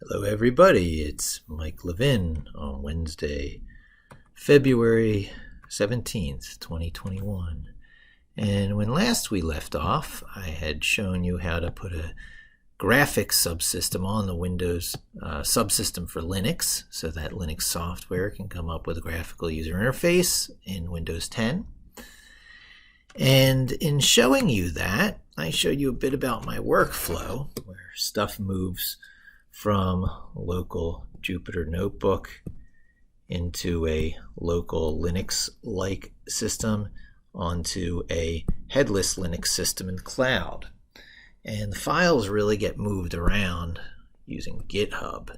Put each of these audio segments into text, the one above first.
Hello everybody, it's Mike Levin on Wednesday, February 17th, 2021. And when last we left off, I had shown you how to put a graphics subsystem on the Windows subsystem for Linux, so that Linux software can come up with a graphical user interface in Windows 10. And in showing you that, I showed you a bit about my workflow, where stuff moves from local Jupyter Notebook into a local Linux-like system onto a headless Linux system in the cloud. And the files really get moved around using GitHub.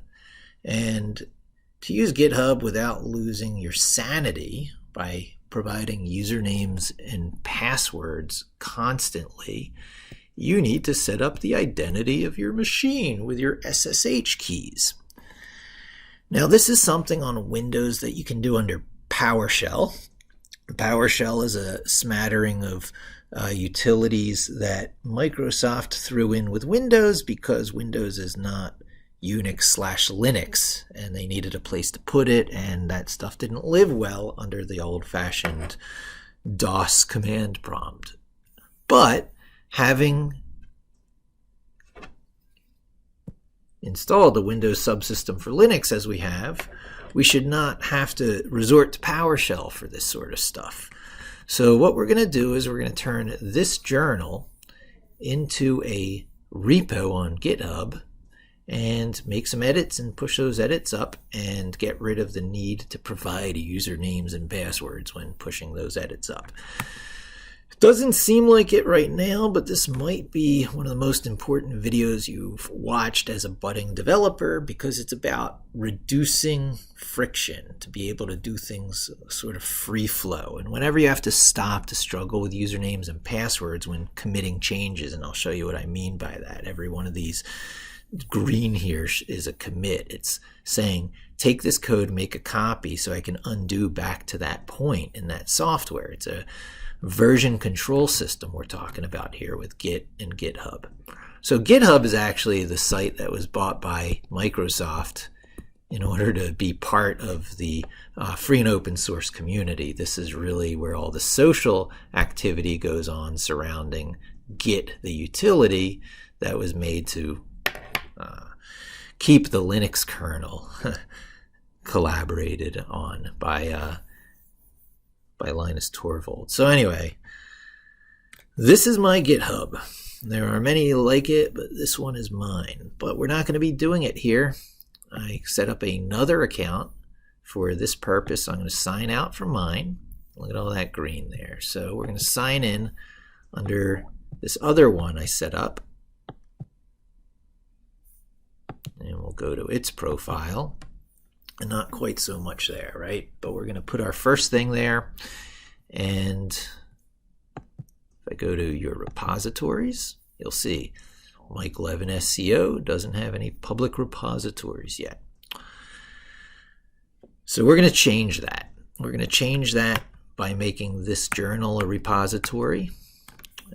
And to use GitHub without losing your sanity by providing usernames and passwords constantly, you need to set up the identity of your machine with your SSH keys. Now, this is something on Windows that you can do under PowerShell. PowerShell is a smattering of utilities that Microsoft threw in with Windows because Windows is not Unix/Linux, and they needed a place to put it, and that stuff didn't live well under the old-fashioned DOS command prompt. But having installed the Windows subsystem for Linux as we have, we should not have to resort to PowerShell for this sort of stuff. So what we're going to do is we're going to turn this journal into a repo on GitHub and make some edits and push those edits up and get rid of the need to provide usernames and passwords when pushing those edits up. Doesn't seem like it right now, but this might be one of the most important videos you've watched as a budding developer because it's about reducing friction to be able to do things sort of free flow. And whenever you have to stop to struggle with usernames and passwords when committing changes, and I'll show you what I mean by that. Every one of these green here is a commit. It's saying, take this code, make a copy so I can undo back to that point in that software. It's a version control system we're talking about here with Git and GitHub. So GitHub is actually the site that was bought by Microsoft in order to be part of the free and open source community. This is really where all the social activity goes on surrounding Git, the utility that was made to keep the Linux kernel collaborated on by Linus Torvalds. So anyway, this is my GitHub. There are many like it, but this one is mine. But we're not going to be doing it here. I set up another account for this purpose. I'm going to sign out from mine. Look at all that green there. So we're going to sign in under this other one I set up. And we'll go to its profile. And not quite so much there, right? But we're going to put our first thing there. And if I go to your repositories, you'll see Mike Levin SCO doesn't have any public repositories yet. So we're going to change that. We're going to change that by making this journal a repository.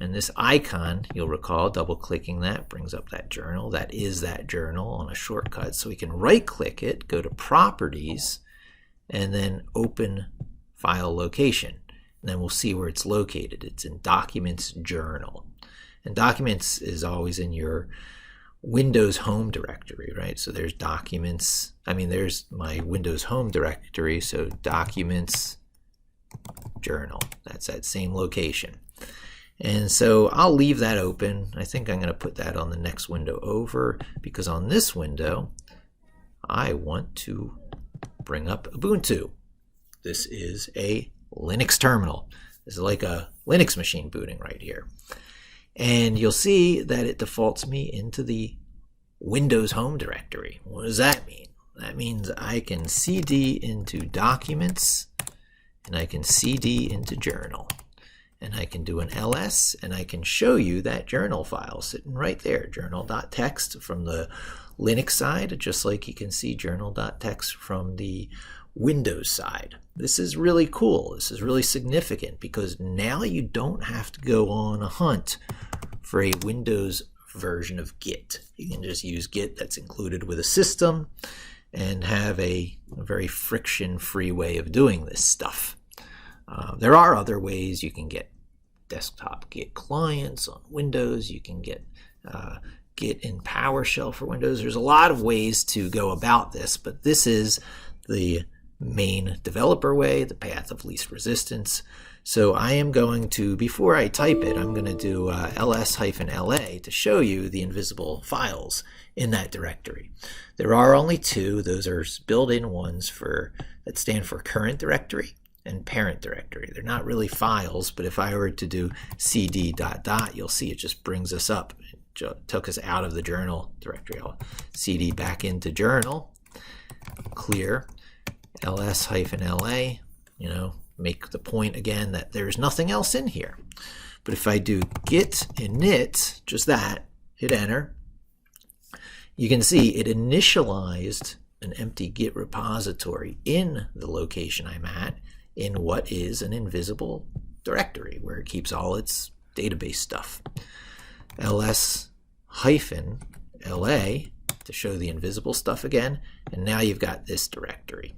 And this icon, you'll recall, double-clicking that brings up that journal. That is that journal on a shortcut. So we can right-click it, go to Properties, and then Open File Location. And then we'll see where it's located. It's in Documents Journal. And Documents is always in your Windows Home directory, right? So there's Documents. There's my Windows Home directory. So Documents Journal. That's that same location. And so I'll leave that open. I think I'm going to put that on the next window over because on this window, I want to bring up Ubuntu. This is a Linux terminal. This is like a Linux machine booting right here. And you'll see that it defaults me into the Windows Home directory. What does that mean? That means I can cd into Documents and I can cd into Journal. And I can do an ls, and I can show you that journal file sitting right there, journal.txt from the Linux side, just like you can see journal.txt from the Windows side. This is really cool. This is really significant because now you don't have to go on a hunt for a Windows version of Git. You can just use Git that's included with a system and have a very friction-free way of doing this stuff. There are other ways. You can get desktop Git clients on Windows. You can get Git in PowerShell for Windows. There's a lot of ways to go about this, but this is the main developer way, the path of least resistance. So I am going to, before I type it, I'm going to do ls-la to show you the invisible files in that directory. There are only two. Those are built-in ones that stand for current directory and parent directory. They're not really files, but if I were to do cd ... you'll see it just brings us up. It took us out of the journal directory. I'll cd back into journal, clear, ls-la, make the point again that there's nothing else in here. But if I do git init, just that, hit enter, you can see it initialized an empty Git repository in the location I'm at in what is an invisible directory where it keeps all its database stuff. ls-la to show the invisible stuff again, and now you've got this directory.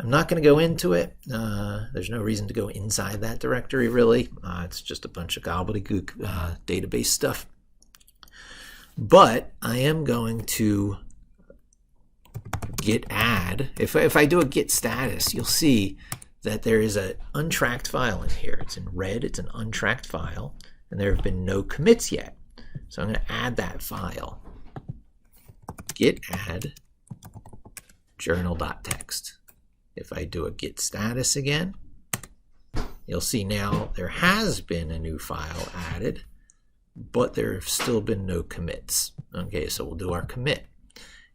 I'm not going to go into it. There's no reason to go inside that directory, really. It's just a bunch of gobbledygook database stuff. But I am going to git add. If I do a git status, you'll see that there is an untracked file in here. It's in red. It's an untracked file, and there have been no commits yet. So I'm going to add that file. Git add journal.txt. If I do a git status again, you'll see now there has been a new file added, but there have still been no commits. Okay, so we'll do our commit.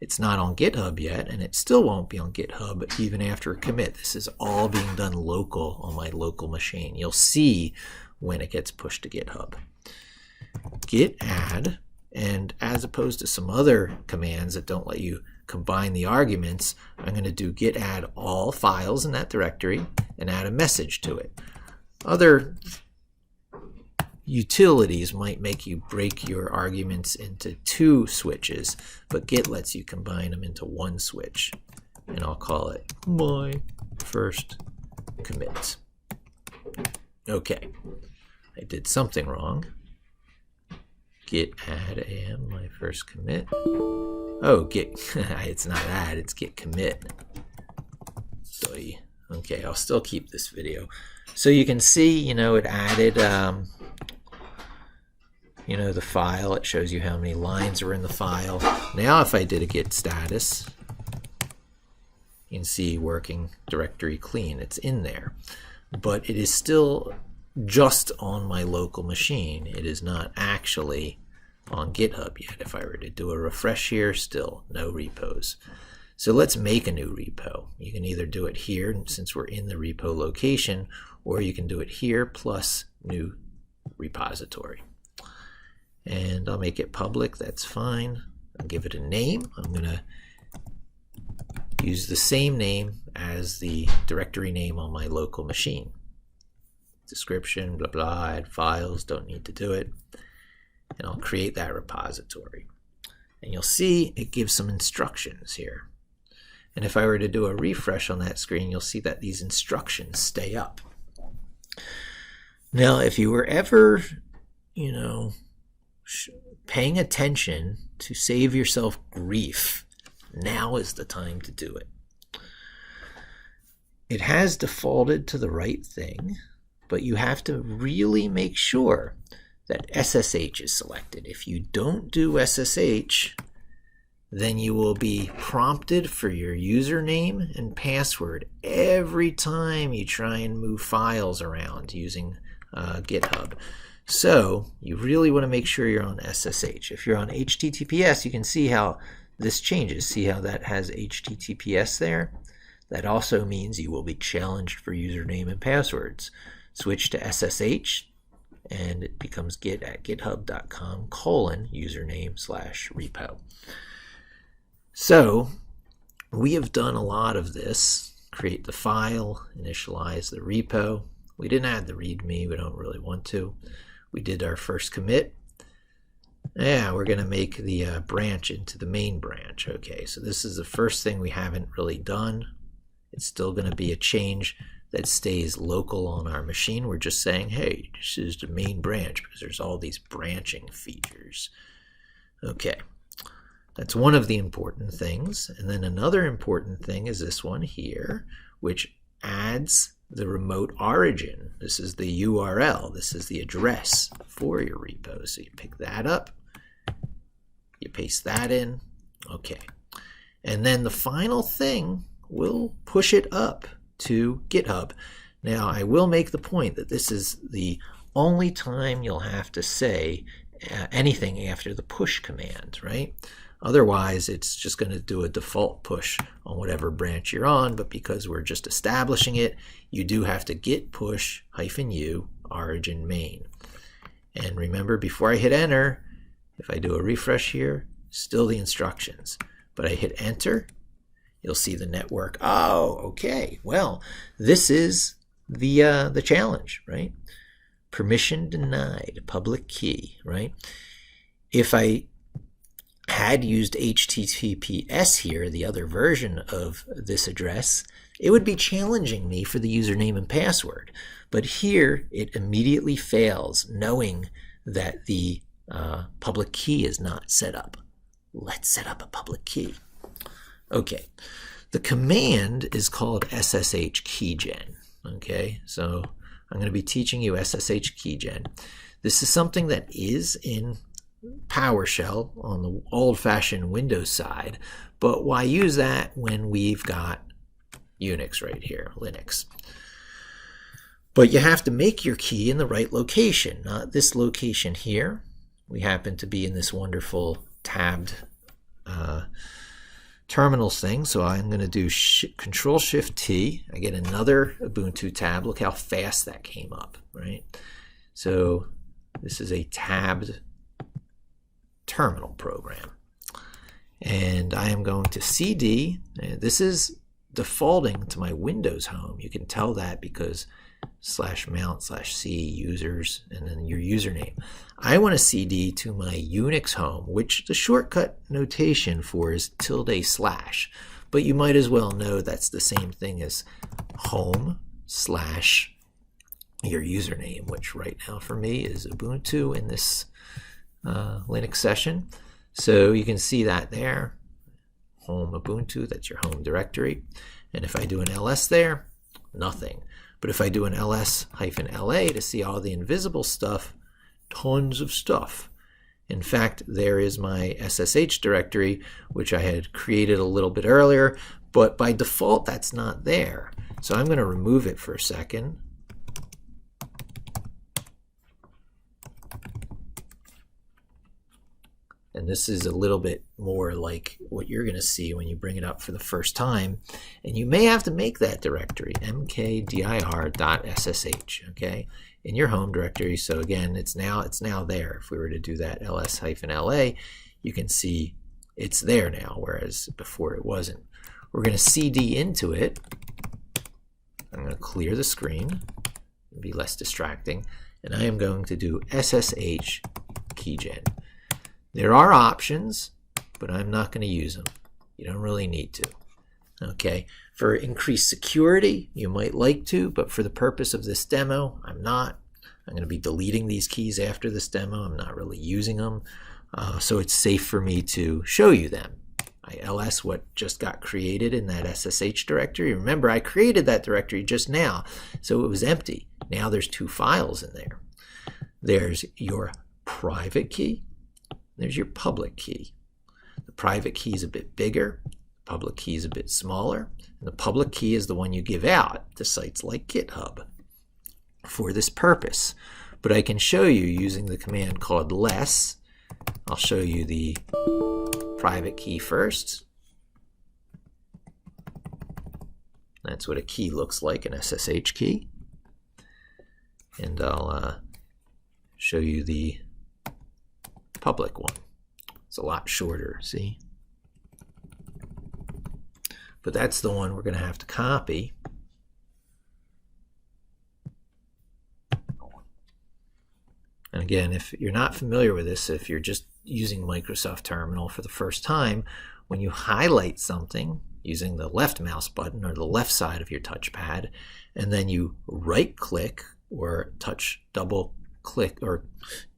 It's not on GitHub yet, and it still won't be on GitHub even after a commit. This is all being done local on my local machine. You'll see when it gets pushed to GitHub. Git add, and as opposed to some other commands that don't let you combine the arguments, I'm going to do git add all files in that directory and add a message to it. Other utilities might make you break your arguments into two switches, but Git lets you combine them into one switch, and I'll call it my first commit. Okay, I did something wrong. Git add am my first commit. Oh, git, it's not add, it's git commit. Okay, I'll still keep this video. So you can see, it added, the file. It shows you how many lines are in the file. Now if I did a git status, you can see working directory clean. It's in there. But it is still just on my local machine. It is not actually on GitHub yet. If I were to do a refresh here, still no repos. So let's make a new repo. You can either do it here since we're in the repo location, or you can do it here plus new repository. And I'll make it public. That's fine. I'll give it a name. I'm going to use the same name as the directory name on my local machine. Description, blah, blah, add files, don't need to do it. And I'll create that repository. And you'll see it gives some instructions here. And if I were to do a refresh on that screen, you'll see that these instructions stay up. Now, if you were ever, paying attention to save yourself grief, now is the time to do it. It has defaulted to the right thing, but you have to really make sure that SSH is selected. If you don't do SSH, then you will be prompted for your username and password every time you try and move files around using GitHub. So you really want to make sure you're on SSH. If you're on HTTPS, you can see how this changes. See how that has HTTPS there? That also means you will be challenged for username and passwords. Switch to SSH, and it becomes git at github.com/username/repo. So we have done a lot of this. Create the file, initialize the repo. We didn't add the README. We don't really want to. We did our first commit. Yeah, we're going to make the branch into the main branch. Okay, so this is the first thing we haven't really done. It's still going to be a change that stays local on our machine. We're just saying, hey, this is the main branch because there's all these branching features. Okay, that's one of the important things. And then another important thing is this one here, which adds the remote origin. This is the URL. This is the address for your repo. So you pick that up, you paste that in. Okay, and then the final thing, we'll push it up to GitHub. Now, I will make the point that this is the only time you'll have to say anything after the push command, right? Otherwise, it's just going to do a default push on whatever branch you're on, but because we're just establishing it, you do have to git push -u origin main. And remember, before I hit enter, if I do a refresh here, still the instructions. But I hit enter, you'll see the network. Oh, okay. Well, this is the challenge, right? Permission denied, public key, right? If I had used HTTPS here, the other version of this address, it would be challenging me for the username and password. But here, it immediately fails, knowing that the public key is not set up. Let's set up a public key. Okay, the command is called Ssh Keygen. Okay, so I'm going to be teaching you Ssh Keygen. This is something that is in PowerShell on the old-fashioned Windows side, but why use that when we've got Unix right here, Linux? But you have to make your key in the right location, not this location here. We happen to be in this wonderful tabbed terminals thing, so I'm going to do Control-Shift-T. I get another Ubuntu tab. Look how fast that came up, right? So this is a tabbed terminal program. And I am going to CD. This is defaulting to my Windows home. You can tell that because /mount/c users and then your username. I want to CD to my Unix home, which the shortcut notation for is ~/, but you might as well know that's the same thing as home/ your username, which right now for me is Ubuntu in this Linux session. So you can see that there, home Ubuntu, that's your home directory. And if I do an ls there, nothing. But if I do an ls-la to see all the invisible stuff, tons of stuff. In fact, there is my SSH directory, which I had created a little bit earlier, but by default that's not there. So I'm going to remove it for a second. And this is a little bit more like what you're going to see when you bring it up for the first time. And you may have to make that directory, mkdir.ssh, okay, in your home directory. So again, it's now there. If we were to do that ls-la, you can see it's there now, whereas before it wasn't. We're going to cd into it. I'm going to clear the screen, it'll be less distracting, and I am going to do Ssh Keygen. There are options, but I'm not going to use them. You don't really need to. Okay, for increased security, you might like to, but for the purpose of this demo, I'm not. I'm going to be deleting these keys after this demo. I'm not really using them, so it's safe for me to show you them. I ls what just got created in that SSH directory. Remember, I created that directory just now, so it was empty. Now there's two files in there. There's your private key. There's your public key. The private key is a bit bigger, the public key is a bit smaller, and the public key is the one you give out to sites like GitHub for this purpose. But I can show you using the command called less. I'll show you the private key first. That's what a key looks like, an SSH key. And I'll show you the public one. It's a lot shorter, see? But that's the one we're going to have to copy. And again, if you're not familiar with this, if you're just using Microsoft Terminal for the first time, when you highlight something using the left mouse button or the left side of your touchpad, and then you right-click or touch double-click or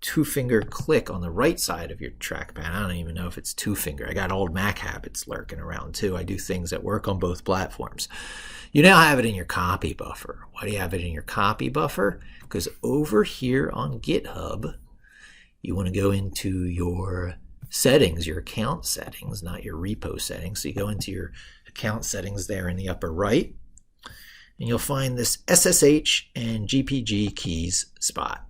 two-finger click on the right side of your trackpad. I don't even know if it's two-finger. I got old Mac habits lurking around too. I do things that work on both platforms. You now have it in your copy buffer. Why do you have it in your copy buffer? Because over here on GitHub, you want to go into your settings, your account settings, not your repo settings. So you go into your account settings there in the upper right, and you'll find this SSH and GPG keys spot.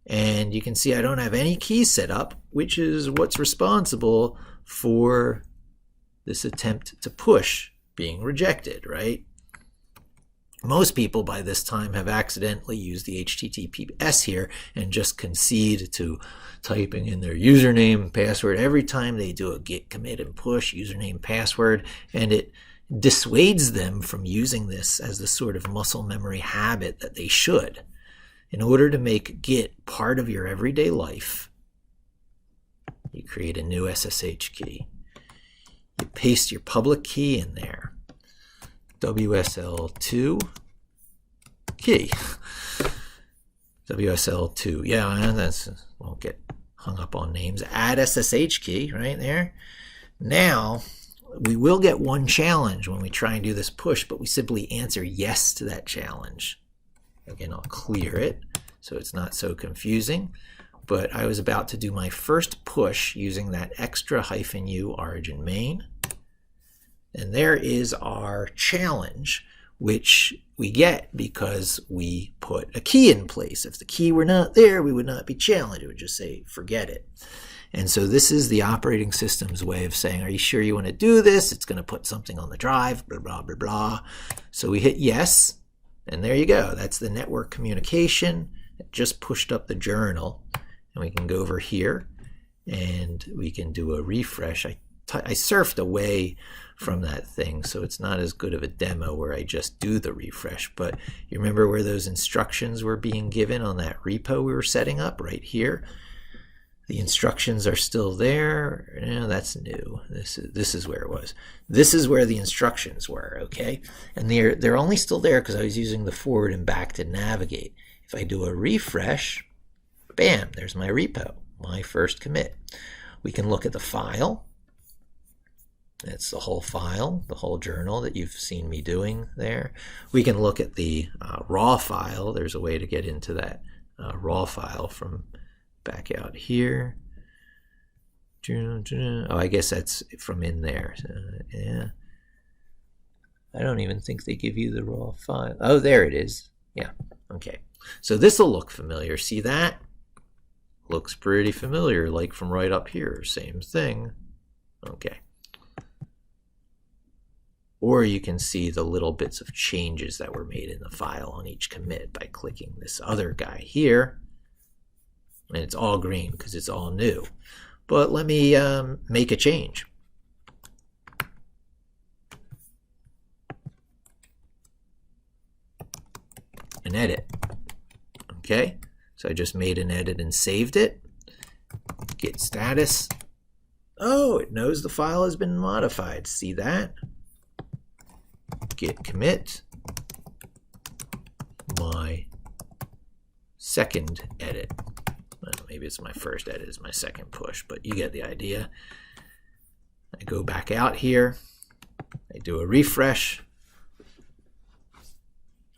And you can see I don't have any keys set up, which is what's responsible for this attempt to push being rejected, right? Most people by this time have accidentally used the HTTPS here and just concede to typing in their username and password every time they do a git commit and push username password, and it dissuades them from using this as the sort of muscle memory habit that they should. In order to make Git part of your everyday life, you create a new SSH key. You paste your public key in there. WSL2 key. WSL2. Yeah, that's, won't get hung up on names. Add SSH key right there. Now, we will get one challenge when we try and do this push, but we simply answer yes to that challenge. Again, I'll clear it so it's not so confusing. But I was about to do my first push using that extra -u origin main. And there is our challenge, which we get because we put a key in place. If the key were not there, we would not be challenged. It would just say, forget it. And so this is the operating system's way of saying, are you sure you want to do this? It's going to put something on the drive, blah, blah, blah, blah. So we hit yes, and there you go. That's the network communication. It just pushed up the journal. And we can go over here, and we can do a refresh. I surfed away from that thing, so it's not as good of a demo where I just do the refresh. But you remember where those instructions were being given on that repo we were setting up right here? The instructions are still there. No, that's new. This is where it was. This is where the instructions were, okay? And they're only still there because I was using the forward and back to navigate. If I do a refresh, bam, there's my repo, my first commit. We can look at the file. It's the whole file, the whole journal that you've seen me doing there. We can look at the raw file. There's a way to get into that raw file from back out here. Oh, I guess that's from in there. Yeah. I don't even think they give you the raw file. Oh, there it is. Yeah, okay. So this will look familiar. See that? Looks pretty familiar, like from right up here. Same thing. Okay. Or you can see the little bits of changes that were made in the file on each commit by clicking this other guy here. And it's all green because it's all new. But let me make a change. An edit. Okay, so I just made an edit and saved it. Git status. Oh, it knows the file has been modified. See that? Git commit. My second edit. Well, maybe it's my first edit, it's my second push, but you get the idea. I go back out here. I do a refresh.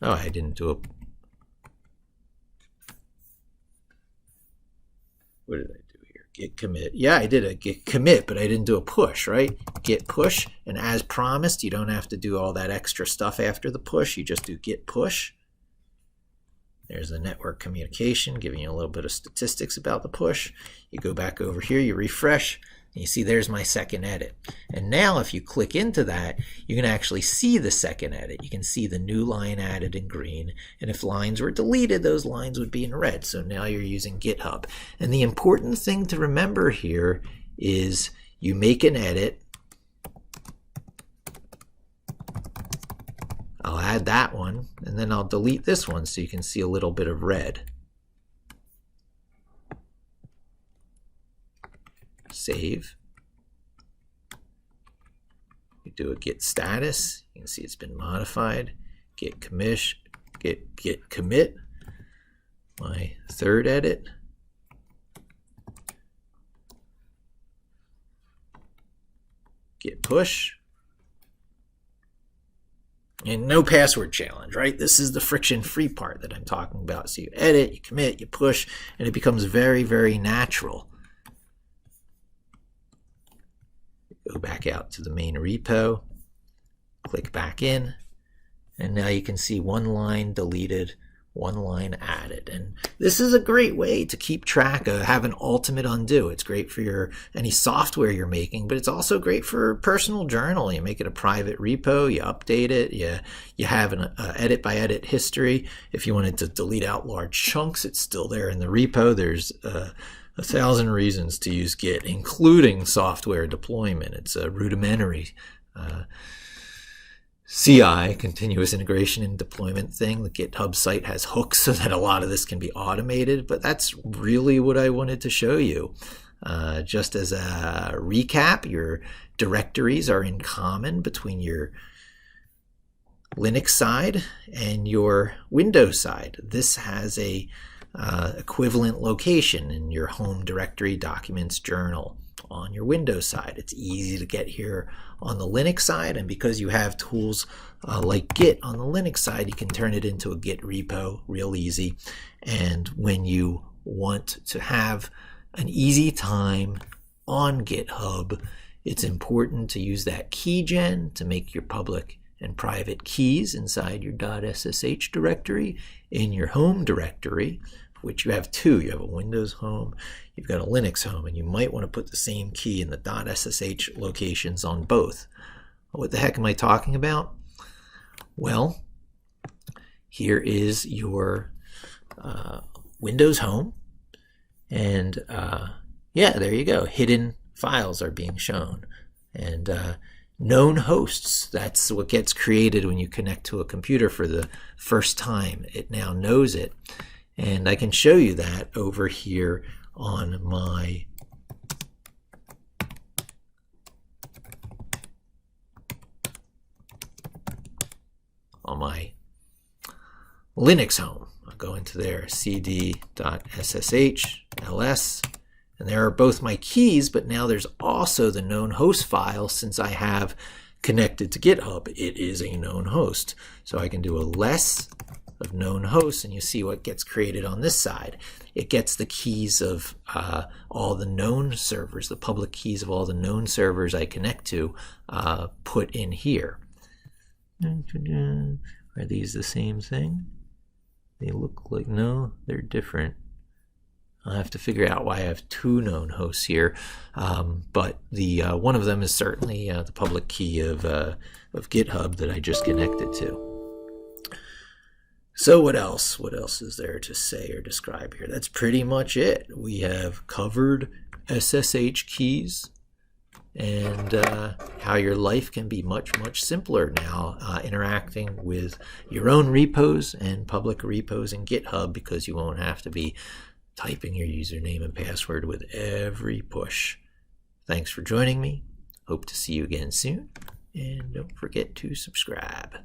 Oh, I didn't do a... What did I do here? Git commit. Yeah, I did a git commit, but I didn't do a push, right? Git push, and as promised, you don't have to do all that extra stuff after the push. You just do git push. There's the network communication, giving you a little bit of statistics about the push. You go back over here, you refresh, and you see there's my second edit. And now if you click into that, you can actually see the second edit. You can see the new line added in green. And if lines were deleted, those lines would be in red. So now you're using GitHub. And the important thing to remember here is you make an edit. I'll add that one, and then I'll delete this one so you can see a little bit of red. save. You do a git status. You can see it's been modified. Git commit, git commit. My third edit. Git push. And no password challenge, right? This is the friction-free part that I'm talking about. So you edit, you commit, you push, and it becomes very, very natural. Go back out to the main repo, click back in, and now you can see one line deleted, one line added. And this is a great way to keep track of, have an ultimate undo. It's great for any software you're making, but it's also great for personal journal. You make it a private repo, you update it, you have an edit by edit history. If you wanted to delete out large chunks, it's still there in the repo. There's 1,000 reasons to use Git, including software deployment. It's a rudimentary CI, continuous integration and deployment thing. The GitHub site has hooks so that a lot of this can be automated, but that's really what I wanted to show you. Just as a recap, your directories are in common between your Linux side and your Windows side. This has a equivalent location in your home directory, documents, journal. On your Windows side, it's easy to get here on the Linux side, and because you have tools like Git on the Linux side, you can turn it into a Git repo real easy. And when you want to have an easy time on GitHub, it's important to use that keygen to make your public and private keys inside your .ssh directory in your home directory, which you have two. You have a Windows home, you've got a Linux home, and you might want to put the same key in the .ssh locations on both. What the heck am I talking about? Well, here is your Windows home, and yeah, there you go. Hidden files are being shown. And known hosts, that's what gets created when you connect to a computer for the first time. It now knows it. And I can show you that over here on my Linux home. I'll go into there, cd.ssh ls, and there are both my keys, but now there's also the known host file. Since I have connected to GitHub, it is a known host. So I can do a less of known hosts, and you see what gets created on this side. It gets the keys of all the known servers, the public keys of all the known servers I connect to, put in here. Are these the same thing? They look like, no, they're different. I'll have to figure out why I have two known hosts here, but the one of them is certainly the public key of GitHub that I just connected to. So what else? What else is there to say or describe here? That's pretty much it. We have covered SSH keys and how your life can be much, much simpler now interacting with your own repos and public repos in GitHub, because you won't have to be typing your username and password with every push. Thanks for joining me. Hope to see you again soon. And don't forget to subscribe.